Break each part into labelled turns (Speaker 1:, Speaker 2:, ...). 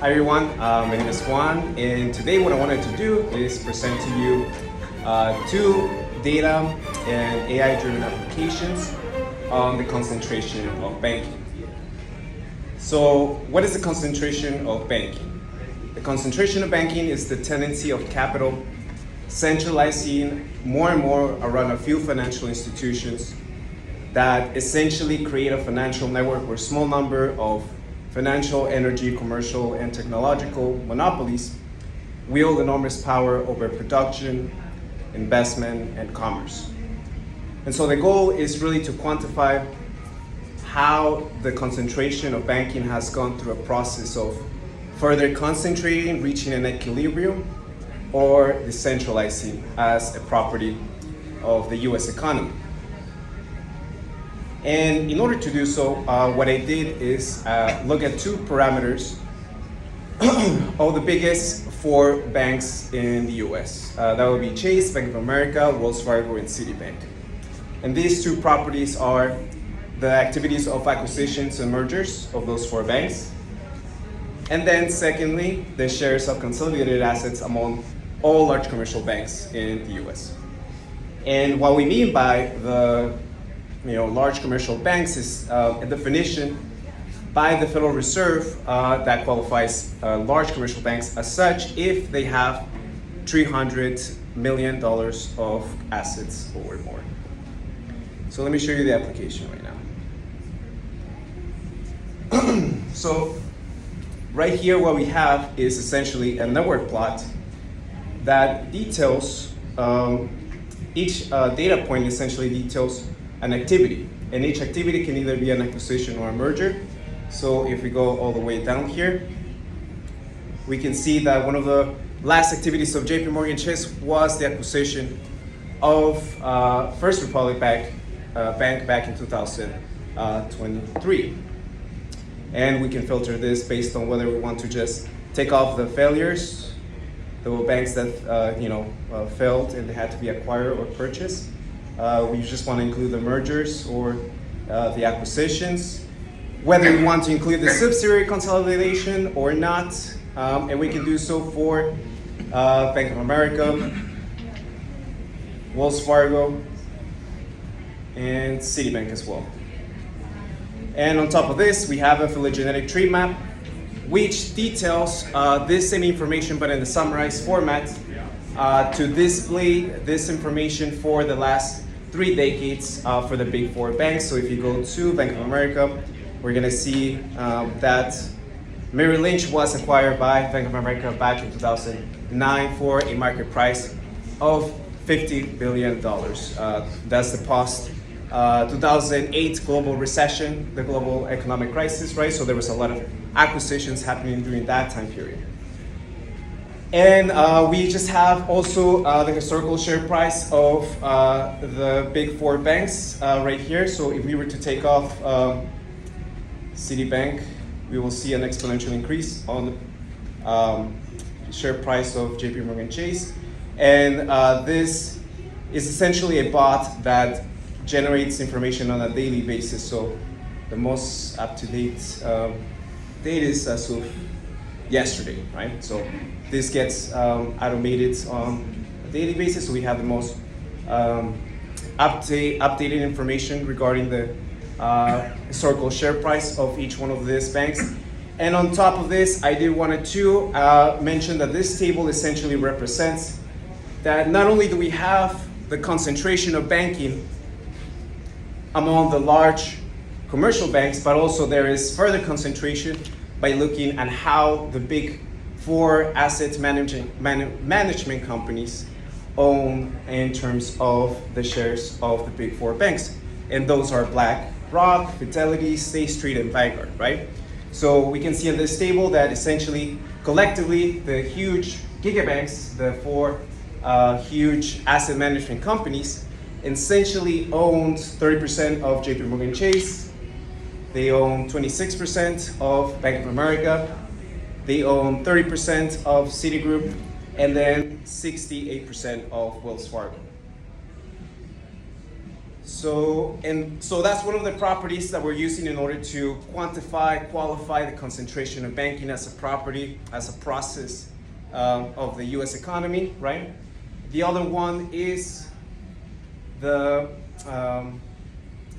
Speaker 1: Hi everyone, my name is Juan, and today what I wanted to do is present to you two data and AI-driven applications on the concentration of banking. So what is the concentration of banking? The concentration of banking is the tendency of capital centralizing more and more around a few financial institutions that essentially create a financial network where a small number of financial, energy, commercial, and technological monopolies wield enormous power over production, investment, and commerce. And so the goal is really to quantify how the concentration of banking has gone through a process of further concentrating, reaching an equilibrium, or decentralizing as a property of the US economy. And in order to do so, what I did is look at two parameters of the biggest four banks in the US. That would be Chase, Bank of America, Wells Fargo, and Citibank. And these two properties are the activities of acquisitions and mergers of those four banks. And then secondly, the shares of consolidated assets among all large commercial banks in the US. And what we mean by the large commercial banks is a definition by the Federal Reserve that qualifies large commercial banks as such if they have $300 million of assets or more. So let me show you the application right now. So right here what we have is essentially a network plot that details, each data point essentially details an activity, and each activity can either be an acquisition or a merger. So if we go all the way down here, we can see that one of the last activities of JP Morgan Chase was the acquisition of First Republic Bank back in 2023. And we can filter this based on whether we want to just take off the failures, the banks that failed and they had to be acquired or purchased. We just want to include the mergers or the acquisitions, whether we want to include the subsidiary consolidation or not, and we can do so for Bank of America, Wells Fargo, and Citibank as well. And on top of this, we have a phylogenetic tree map, which details this same information but in the summarized format to display this information for the last 3 decades for the big four banks. So if you go to Bank of America, we're gonna see that Merrill Lynch was acquired by Bank of America back in 2009 for a market price of $50 billion. That's the post 2008 global recession, the global economic crisis, right? So there was a lot of acquisitions happening during that time period. And we just have also the historical share price of the big four banks right here. So if we were to take off Citibank, we will see an exponential increase on the share price of JP Morgan Chase. And this is essentially a bot that generates information on a daily basis. So the most up-to-date data is as of yesterday, right? So this gets automated on a daily basis. So we have the most updated information regarding the historical share price of each one of these banks. And on top of this, I did want to mention that this table essentially represents that not only do we have the concentration of banking among the large commercial banks, but also there is further concentration by looking at how the big four asset management companies own in terms of the shares of the big four banks. And those are BlackRock, Fidelity, State Street, and Vanguard, right? So we can see in this table that essentially, collectively, the huge gigabanks, the four huge asset management companies, essentially owned 30% of JP Morgan Chase. They own 26% of Bank of America. They own 30% of Citigroup, and then 68% of Wells Fargo. So So that's one of the properties that we're using in order to qualify the concentration of banking as a property, as a process of the U.S. economy, right? The other one is the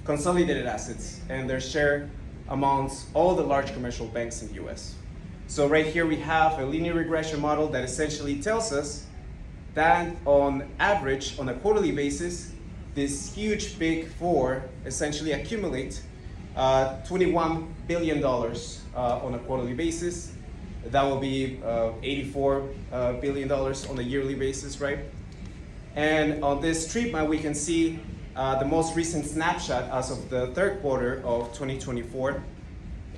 Speaker 1: consolidated assets and their share amongst all the large commercial banks in the U.S. So right here we have a linear regression model that essentially tells us that on average, on a quarterly basis, this huge big four essentially accumulate $21 billion on a quarterly basis. That will be $84 billion on a yearly basis, right? And on this street map, we can see the most recent snapshot as of the third quarter of 2024,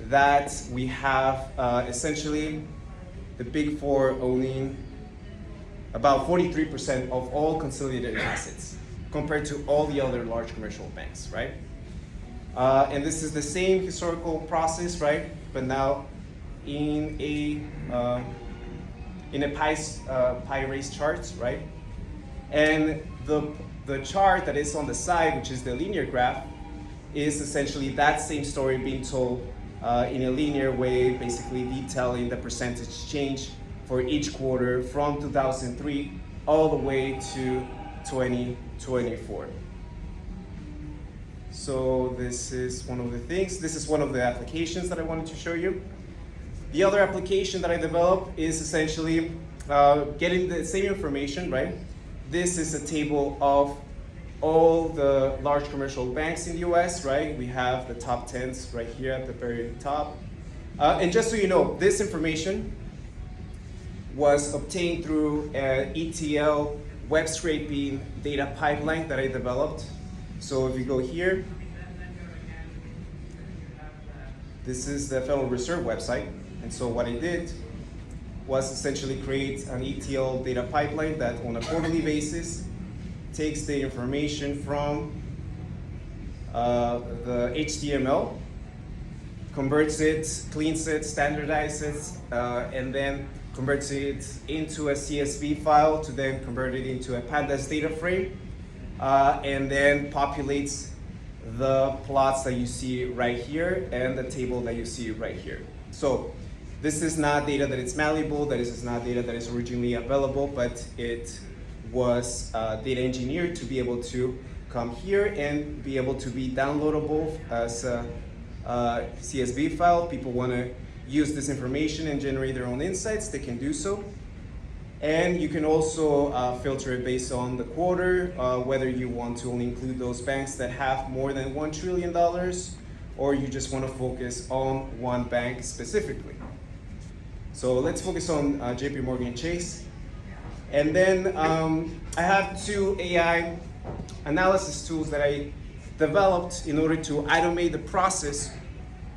Speaker 1: that we have essentially the big four owning about 43% of all consolidated assets compared to all the other large commercial banks, right? And this is the same historical process, right? But now in a pie race chart, right? And the chart that is on the side, which is the linear graph, is essentially that same story being told in a linear way, basically detailing the percentage change for each quarter from 2003 all the way to 2024. So this is one of the things. This is one of the applications that I wanted to show you. The other application that I developed is essentially getting the same information, right? This is a table of all the large commercial banks in the US, right? We have the top 10s right here at the very top. And just so you know, this information was obtained through an ETL web scraping data pipeline that I developed. So if you go here, this is the Federal Reserve website. And so what I did was essentially create an ETL data pipeline that on a quarterly basis takes the information from the HTML, converts it, cleans it, standardizes it, and then converts it into a CSV file to then convert it into a pandas data frame, and then populates the plots that you see right here and the table that you see right here. So this is not data that is malleable, that is not data that is originally available, but it was data engineered to be able to come here and be able to be downloadable as a CSV file. People want to use this information and generate their own insights, they can do so. And you can also filter it based on the quarter, whether you want to only include those banks that have more than $1 trillion, or you just want to focus on one bank specifically. So let's focus on JP Morgan Chase. And then I have two AI analysis tools that I developed in order to automate the process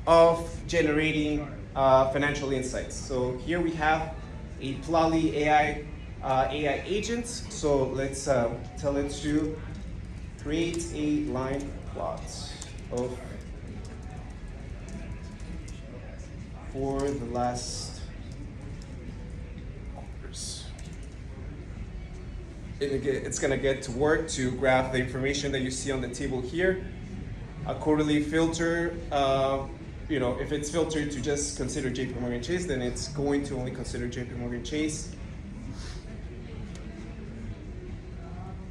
Speaker 1: of generating financial insights. So here we have a Plali AI agent. So let's tell it to create a line plot for the last quarters. It's gonna get to work to graph the information that you see on the table here. A quarterly filter, if it's filtered to just consider JP Morgan Chase, then it's going to only consider JP Morgan Chase.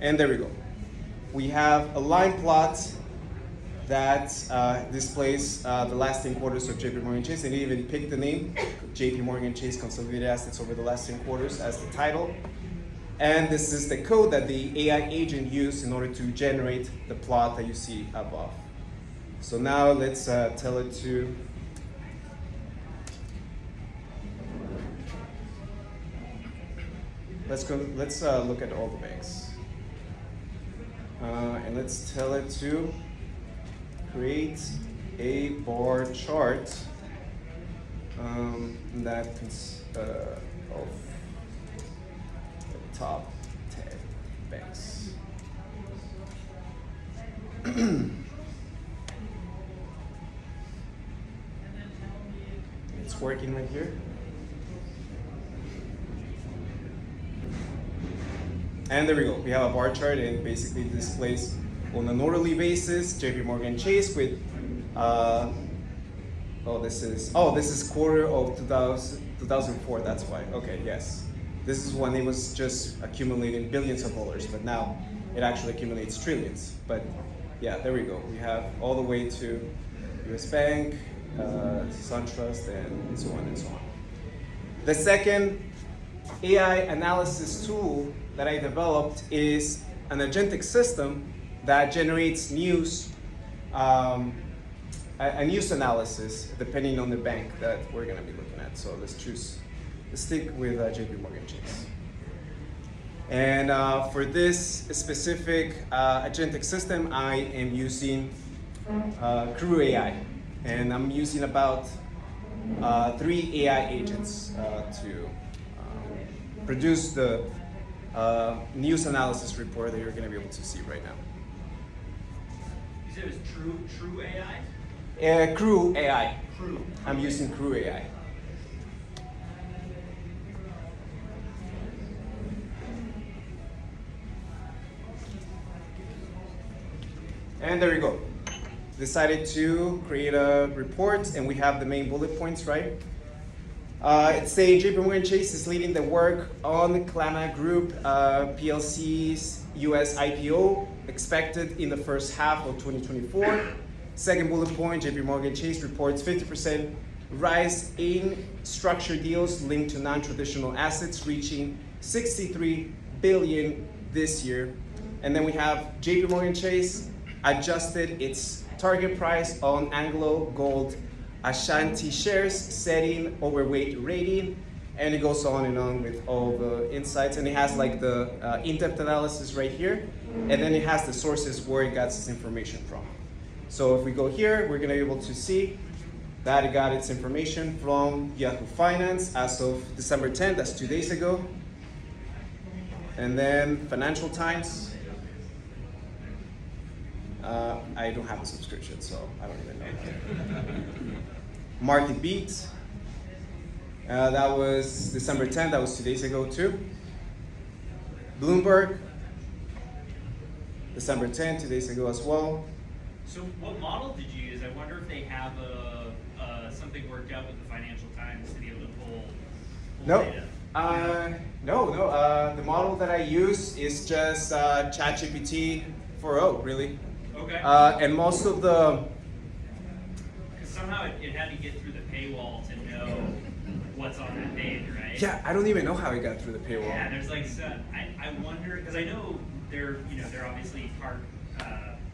Speaker 1: And there we go. We have a line plot that displays the last 10 quarters of JP Morgan Chase, and it even picked the name, JP Morgan Chase Consolidated Assets over the last 10 quarters as the title. And this is the code that the AI agent used in order to generate the plot that you see above. So now let's tell it to let's look at all the banks, and let's tell it to create a bar chart that of the top 10 banks. It's working right here. And there we go. We have a bar chart, and basically displays on an orderly basis. JP Morgan Chase with, this is quarter of 2004, that's why. Okay, yes. This is when it was just accumulating billions of dollars, but now it actually accumulates trillions. But yeah, there we go. We have all the way to US Bank, SunTrust, and so on and so on. The second AI analysis tool that I developed is an agentic system that generates news, a news analysis depending on the bank that we're going to be looking at. So let's stick with JP Morgan Chase. And for this specific agentic system, I am using Crew AI. And I'm using about 3 AI agents to produce the news analysis report that you're going to be able to see right now.
Speaker 2: You said it was True AI?
Speaker 1: Crew AI.
Speaker 2: Crew.
Speaker 1: I'm using Crew AI. And there you go. Decided to create a report, and we have the main bullet points, right? It's saying JP Morgan Chase is leading the work on Klana Group PLC's US IPO expected in the first half of 2024. Second bullet point, JP Morgan Chase reports 50% rise in structured deals linked to non-traditional assets, reaching 63 billion this year. And then we have JP Morgan Chase adjusted its target price on Anglo Gold Ashanti shares, setting overweight rating, and it goes on and on with all the insights. And it has like the in-depth analysis right here, and then it has the sources where it got its information from. So if we go here, we're gonna be able to see that it got its information from Yahoo Finance as of December 10th, that's 2 days ago. And then Financial Times. I don't have a subscription, so I don't even know. Market Beat. That was December 10th, that was 2 days ago too. Bloomberg. December 10th, 2 days ago as well.
Speaker 2: So what model did you use? I wonder if they have something worked out with the Financial Times to be able to pull data.
Speaker 1: No. The model that I use is just ChatGPT 4.0, really.
Speaker 2: Okay.
Speaker 1: And most of the...
Speaker 2: Because somehow it had to get through the paywall to know what's on that page, right?
Speaker 1: Yeah, I don't even know how it got through the paywall.
Speaker 2: Yeah, there's like, I wonder, because I know they're obviously part,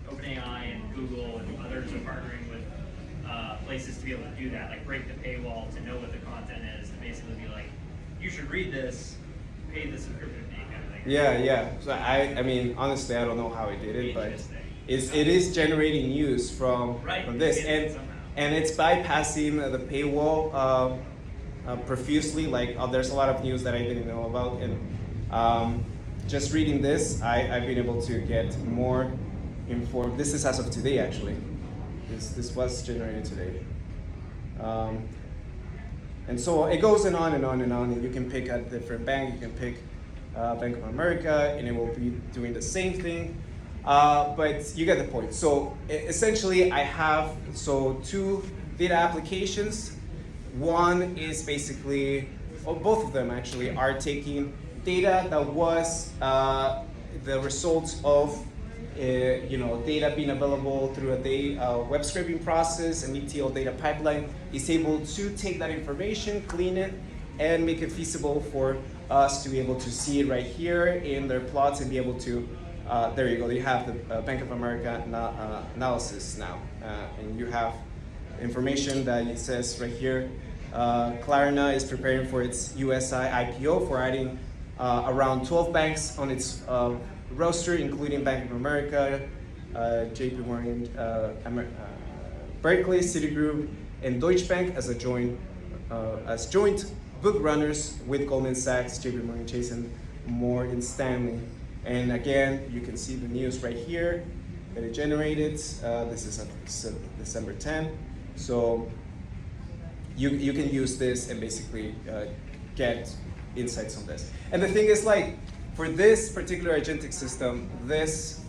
Speaker 2: OpenAI and Google and others are partnering with places to be able to do that, like break the paywall to know what the content is, to basically be like, you should read this, pay the subscription fee kind of thing.
Speaker 1: Yeah. So I mean, honestly, I don't know how it did it, but it is generating news from this, and it's bypassing the paywall profusely. Like there's a lot of news that I didn't know about, and just reading this, I've been able to get more informed. This is as of today, actually. This was generated today. And so it goes on and on and on, and you can pick a different bank. You can pick Bank of America, and it will be doing the same thing. But you get the point. So essentially, I have 2 data applications. One is basically, both of them actually are taking data that was the results of data being available through a web scraping process, an ETL data pipeline is able to take that information, clean it, and make it feasible for us to be able to see it right here in their plots and be able to, there you go, you have the Bank of America analysis now. And you have information that it says right here, Klarna is preparing for its USI IPO for adding around 12 banks on its roster, including Bank of America, JP Morgan, Berkeley, Citigroup, and Deutsche Bank as joint book runners with Goldman Sachs, JP Morgan Chase, and Morgan Stanley. And again, you can see the news right here that it generated. This is December 10. So you can use this and basically get insights on this. And the thing is, like, for this particular agentic system, this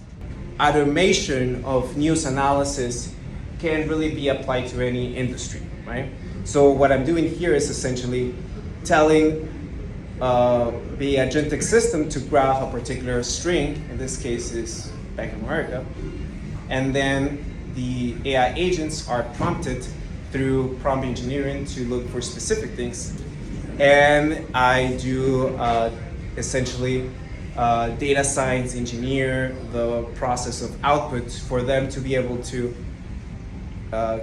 Speaker 1: automation of news analysis can really be applied to any industry, right? So what I'm doing here is essentially telling the agentic system to graph a particular string, in this case is Bank of America, and then the AI agents are prompted through prompt engineering to look for specific things. And I do essentially data science engineer the process of output for them to be able to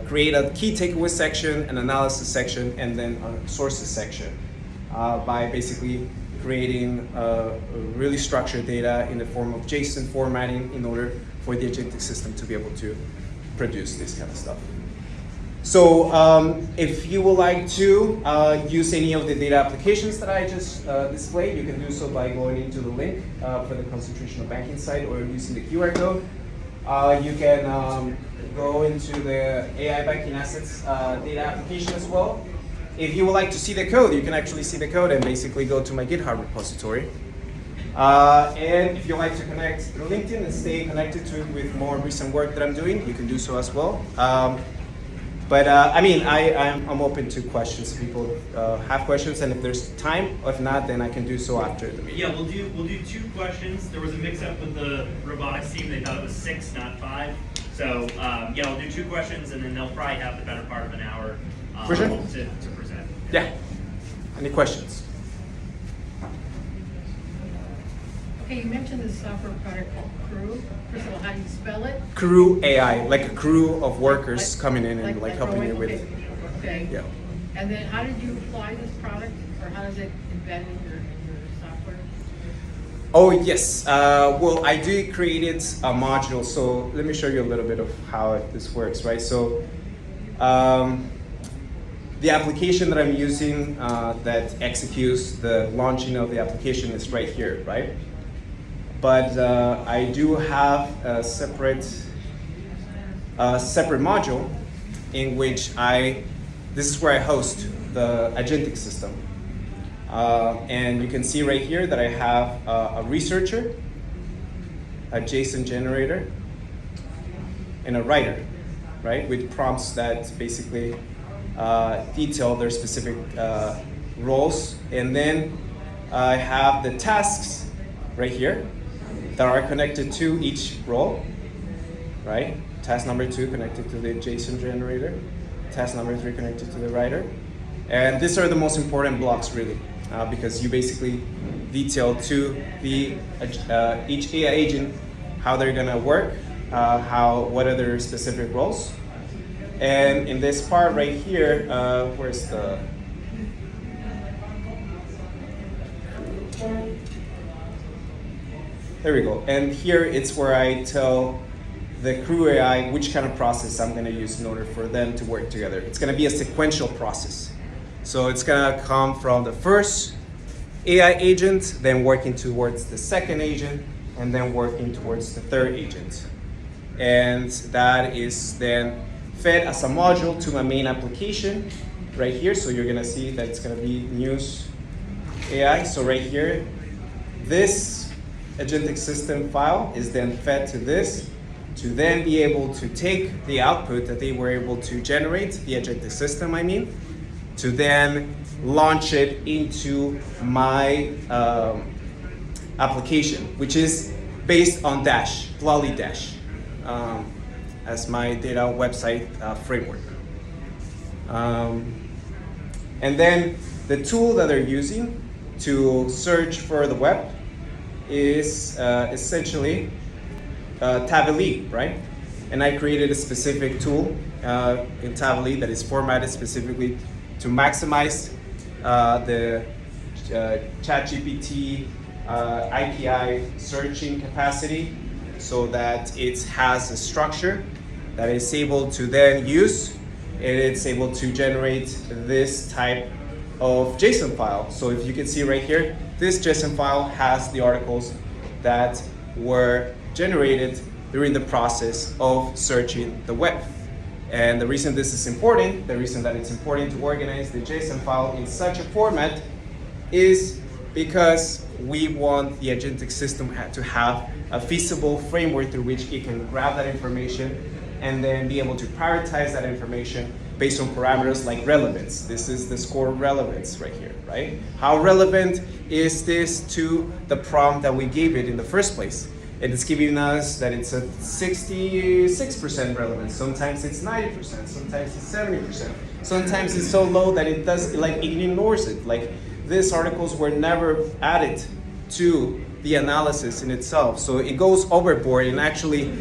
Speaker 1: create a key takeaway section, an analysis section, and then a sources section by basically creating really structured data in the form of JSON formatting in order for the agentic system to be able to produce this kind of stuff. So if you would like to use any of the data applications that I just displayed, you can do so by going into the link for the concentration of banking site or using the QR code. You can go into the AI banking assets data application as well. If you would like to see the code, you can actually see the code and basically go to my GitHub repository. And if you like to connect through LinkedIn and stay connected to it with more recent work that I'm doing, you can do so as well. But I mean, I'm open to questions. If people have questions, and if there's time, if not, then I can do so after the meeting.
Speaker 2: Yeah, we'll do 2 questions. There was a mix-up with the robotics team. They thought it was 6, not 5. So yeah, we'll do 2 questions, and then they'll probably have the better part of an hour
Speaker 1: For sure.
Speaker 2: to present.
Speaker 1: Yeah. Any questions?
Speaker 3: Okay, you mentioned this software product called Crew. First of all, how do you spell it?
Speaker 1: Crew AI, like a crew of workers
Speaker 3: Like-
Speaker 1: coming in and like helping you with.
Speaker 3: Okay.
Speaker 1: Yeah.
Speaker 3: And then how did you apply this product, or how does it embed in your software?
Speaker 1: Oh yes. Well, I did created a module. So let me show you a little bit of how this works, right? So the application that I'm using that executes the launching of the application is right here, right? But I do have a separate module in which this is where I host the agentic system. And you can see right here that I have a researcher, a JSON generator, and a writer, right? With prompts that basically detail their specific roles. And then I have the tasks right here that are connected to each role, right? Task number 2 connected to the JSON generator. Task number 3 connected to the writer. And these are the most important blocks really, because you basically detail to the each AI agent how they're gonna work, what are their specific roles. And in this part right here, where's the... There we go. And here it's where I tell the Crew AI which kind of process I'm going to use in order for them to work together. It's going to be a sequential process. So it's going to come from the first AI agent, then working towards the second agent, and then working towards the third agent. And that is then fed as a module to my main application right here. So you're going to see that it's going to be news AI. So right here, this agentic system file is then fed to this to then be able to take the output that they were able to generate, the agentic system I mean, to then launch it into my application, which is based on Dash, Plotly Dash, as my data website framework. And then the tool that they're using to search for the web is essentially Tably, right? And I created a specific tool in Tably that is formatted specifically to maximize the ChatGPT API searching capacity so that it has a structure that is able to then use, and it's able to generate this type of JSON file. So if you can see right here, this JSON file has the articles that were generated during the process of searching the web. And the reason this is important, the reason that it's important to organize the JSON file in such a format is because we want the agentic system to have a feasible framework through which it can grab that information and then be able to prioritize that information based on parameters like relevance. This is the score of relevance right here, right? How relevant is this to the prompt that we gave it in the first place? And it's giving us that it's a 66% relevance. Sometimes it's 90%, sometimes it's 70%. Sometimes it's so low that it ignores it. Like these articles were never added to the analysis in itself. So it goes overboard and actually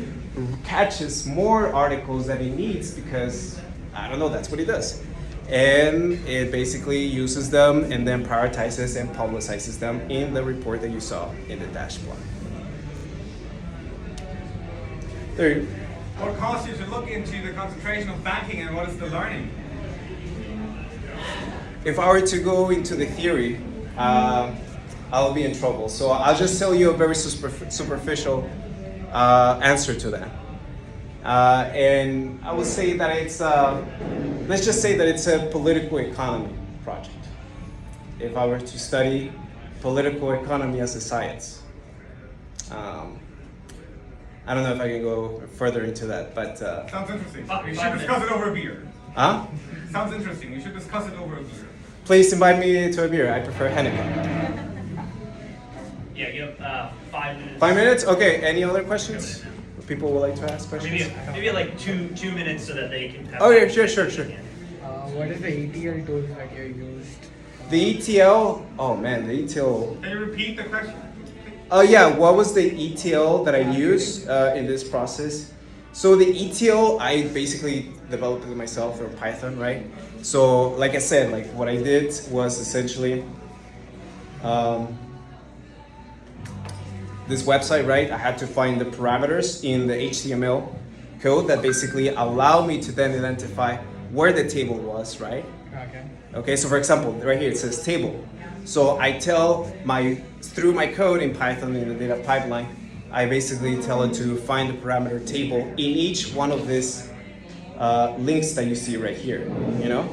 Speaker 1: catches more articles than it needs because, I don't know, that's what it does. And it basically uses them and then prioritizes and publicizes them in the report that you saw in the dashboard. There you go.
Speaker 4: What caused you to look into the concentration of banking and what is the learning?
Speaker 1: If I were to go into the theory, I'll be in trouble. So I'll just tell you a very superficial answer to that. And I would say that it's, let's just say that it's a political economy project. If I were to study political economy as a science. I don't know if I can go further into that, but...
Speaker 4: Sounds interesting. You should discuss it over a beer.
Speaker 1: Huh?
Speaker 4: Sounds interesting. You should discuss it over a beer.
Speaker 1: Please invite me to a beer. I prefer Henneken.
Speaker 2: Yeah, you have 5 minutes.
Speaker 1: 5 minutes? Okay, any other questions? People would like to ask questions?
Speaker 2: Maybe like two minutes so that they can have.
Speaker 1: Oh yeah, sure.
Speaker 5: What is the ETL tools that you used?
Speaker 1: The ETL, oh man, the ETL.
Speaker 4: Can you repeat the question?
Speaker 1: Yeah, what was the ETL that I used in this process? So the ETL, I basically developed it myself from Python, right? So like I said, like what I did was essentially this website, right? I had to find the parameters in the HTML code that basically allow me to then identify where the table was, right? Okay, so for example, right here it says table. So I tell through my code in Python in the data pipeline, I basically tell it to find the parameter table in each one of these links that you see right here, you know?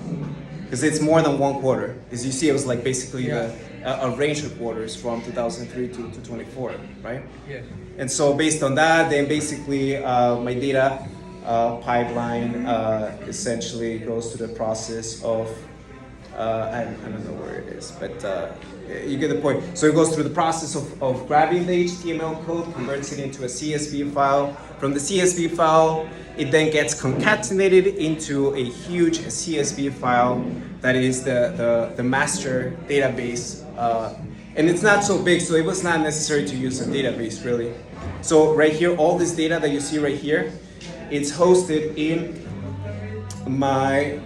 Speaker 1: Because it's more than one quarter. As you see, it was like basically a range of quarters from 2003 to 24, right?
Speaker 5: Yes.
Speaker 1: And so based on that, then basically my data pipeline essentially goes through the process of, I don't know where it is, but you get the point. So it goes through the process of grabbing the HTML code, converts it into a CSV file. From the CSV file, it then gets concatenated into a huge CSV file that is the master database. And it's not so big, so it was not necessary to use a database, really. So right here, all this data that you see right here, it's hosted in my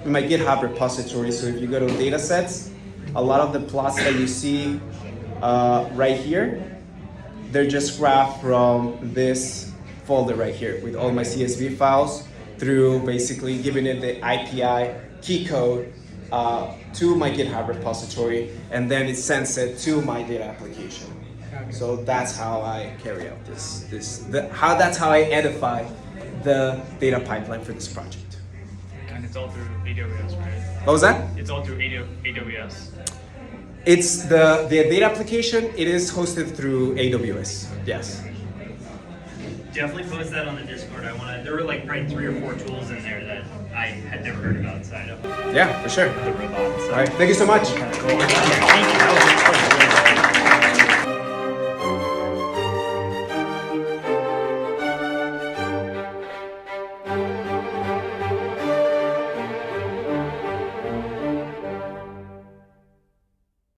Speaker 1: GitHub repository. So if you go to datasets, a lot of the plots that you see right here, they're just grabbed from this folder right here with all my CSV files through basically giving it the IPI key code to my GitHub repository, and then it sends it to my data application. So that's how I carry out that's how I edify the data pipeline for this project.
Speaker 6: And it's all through AWS, right?
Speaker 1: What was that?
Speaker 6: It's all through AWS.
Speaker 1: It's the data application, it is hosted through AWS, yes.
Speaker 2: Definitely post that on the Discord. There were like probably 3 or 4 tools in there that I had never heard about outside of
Speaker 1: Yeah, for sure.
Speaker 2: the robots.
Speaker 1: All right, thank you so much.
Speaker 2: Thank you.